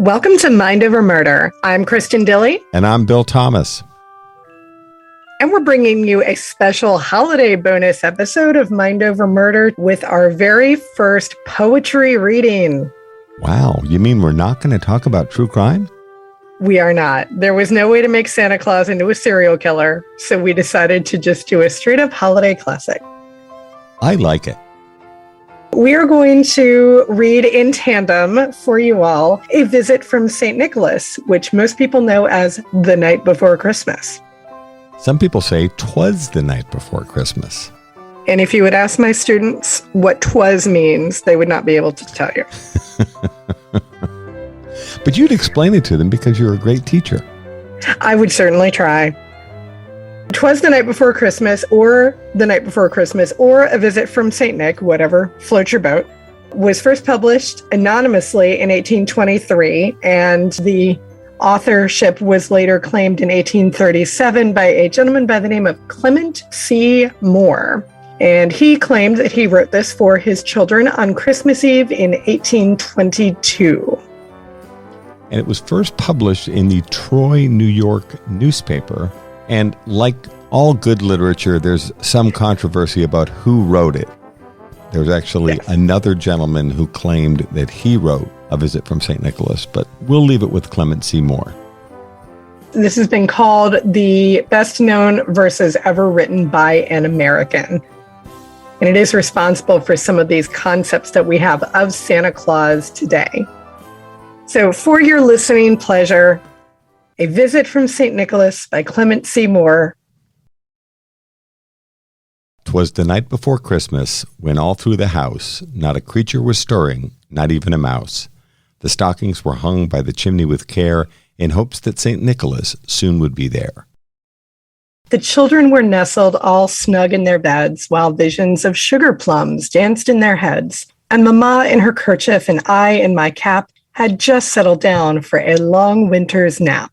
Welcome to Mind Over Murder. I'm Kristin Dilley. And I'm Bill Thomas. And we're bringing you a special holiday bonus episode of Mind Over Murder with our very first poetry reading. Wow, you mean we're not going to talk about true crime? We are not. There was no way to make Santa Claus into a serial killer, so we decided to just do a straight-up holiday classic. I like it. We are going to read in tandem for you all A Visit from St. Nicholas, which most people know as The Night Before Christmas. Some people say 'twas the night before Christmas. And if you would ask my students what 'twas means, they would not be able to tell you. But you'd explain it to them because you're a great teacher. I would certainly try. 'Twas the Night Before Christmas, or The Night Before Christmas, or A Visit from St. Nick, whatever floats your boat, was first published anonymously in 1823, and the authorship was later claimed in 1837 by a gentleman by the name of Clement C. Moore. And he claimed that he wrote this for his children on Christmas Eve in 1822. And it was first published in the Troy, New York newspaper. And like all good literature, there's some controversy about who wrote it. There's actually another gentleman who claimed that he wrote A Visit from St. Nicholas, but we'll leave it with Clement C. Moore. This has been called the best known verses ever written by an American. And it is responsible for some of these concepts that we have of Santa Claus today. So for your listening pleasure, A Visit from St. Nicholas by Clement C. Moore. 'Twas the night before Christmas, when all through the house not a creature was stirring, not even a mouse. The stockings were hung by the chimney with care, in hopes that St. Nicholas soon would be there. The children were nestled all snug in their beds, while visions of sugar plums danced in their heads, and Mamma in her kerchief and I in my cap had just settled down for a long winter's nap.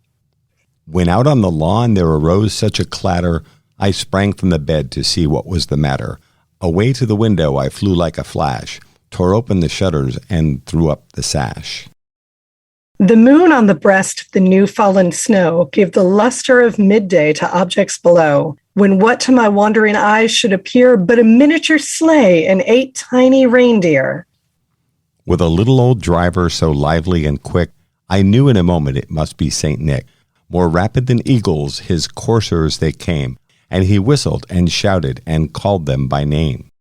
When out on the lawn there arose such a clatter, I sprang from the bed to see what was the matter. Away to the window I flew like a flash, tore open the shutters, and threw up the sash. The moon on the breast of the new-fallen snow gave the luster of midday to objects below, when what to my wandering eyes should appear but a miniature sleigh and 8 tiny reindeer. With a little old driver so lively and quick, I knew in a moment it must be St. Nick. More rapid than eagles, his coursers they came, and he whistled and shouted and called them by name.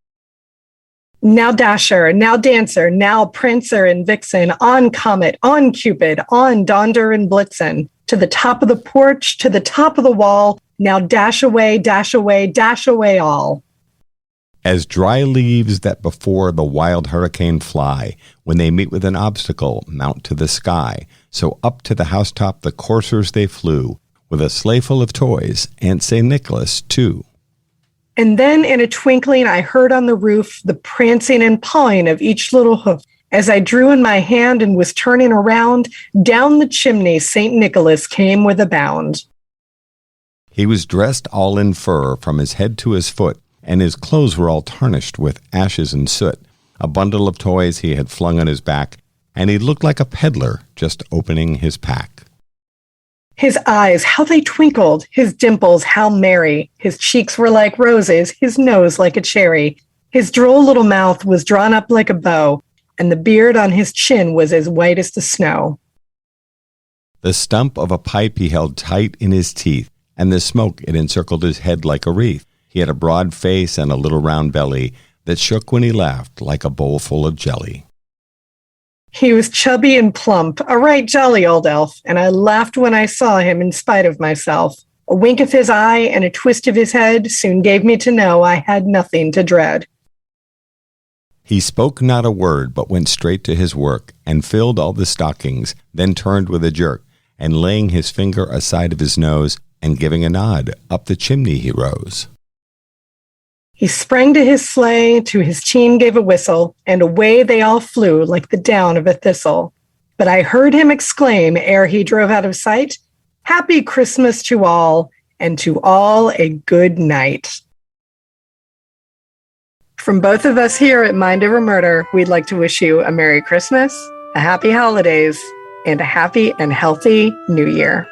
Now Dasher, now Dancer, now Prancer and Vixen, on Comet, on Cupid, on Donder and Blitzen, to the top of the porch, to the top of the wall, now dash away, dash away, dash away all. As dry leaves that before the wild hurricane fly, when they meet with an obstacle, mount to the sky, so up to the housetop the coursers they flew, with a sleigh full of toys, and St. Nicholas too. And then in a twinkling I heard on the roof the prancing and pawing of each little hoof. As I drew in my hand and was turning around, down the chimney St. Nicholas came with a bound. He was dressed all in fur from his head to his foot, and his clothes were all tarnished with ashes and soot. A bundle of toys he had flung on his back, and he looked like a peddler just opening his pack. His eyes, how they twinkled, his dimples, how merry. His cheeks were like roses, his nose like a cherry. His droll little mouth was drawn up like a bow, and the beard on his chin was as white as the snow. The stump of a pipe he held tight in his teeth, and the smoke it encircled his head like a wreath. He had a broad face and a little round belly that shook when he laughed like a bowl full of jelly. He was chubby and plump, a right jolly old elf, and I laughed when I saw him in spite of myself. A wink of his eye and a twist of his head soon gave me to know I had nothing to dread. He spoke not a word, but went straight to his work, and filled all the stockings, then turned with a jerk, and laying his finger aside of his nose, and giving a nod, up the chimney he rose. He sprang to his sleigh, to his team gave a whistle, and away they all flew like the down of a thistle. But I heard him exclaim, ere he drove out of sight, "Happy Christmas to all, and to all a good night." From both of us here at Mind Over Murder, we'd like to wish you a Merry Christmas, a Happy Holidays, and a happy and healthy new year.